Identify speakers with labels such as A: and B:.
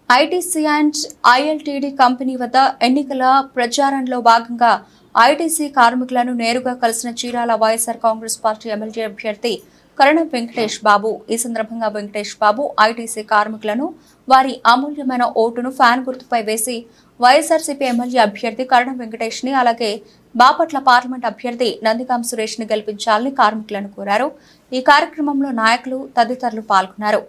A: ITC and ILTD company వద్ద ఎన్నికల ప్రచారంలో భాగంగా ఐటీసీ కార్మికులను నేరుగా కలిసిన చీరాల వైఎస్ఆర్ కాంగ్రెస్ పార్టీ ఎమ్మెల్యే అభ్యర్థి కరణం వెంకటేష్ బాబు. ఈ సందర్భంగా వెంకటేష్ బాబు ఐటీసీ కార్మికులను వారి అమూల్యమైన ఓటును ఫ్యాన్ గుర్తుపై వేసి వైఎస్ఆర్సీపీ ఎమ్మెల్యే అభ్యర్థి కరణం వెంకటేష్ ని అలాగే బాపట్ల పార్లమెంట్ అభ్యర్థి నందిగాం సురేష్ ని గెలిపించాలని కార్మికులను కోరారు. ఈ కార్యక్రమంలో నాయకులు తదితరులు పాల్గొన్నారు.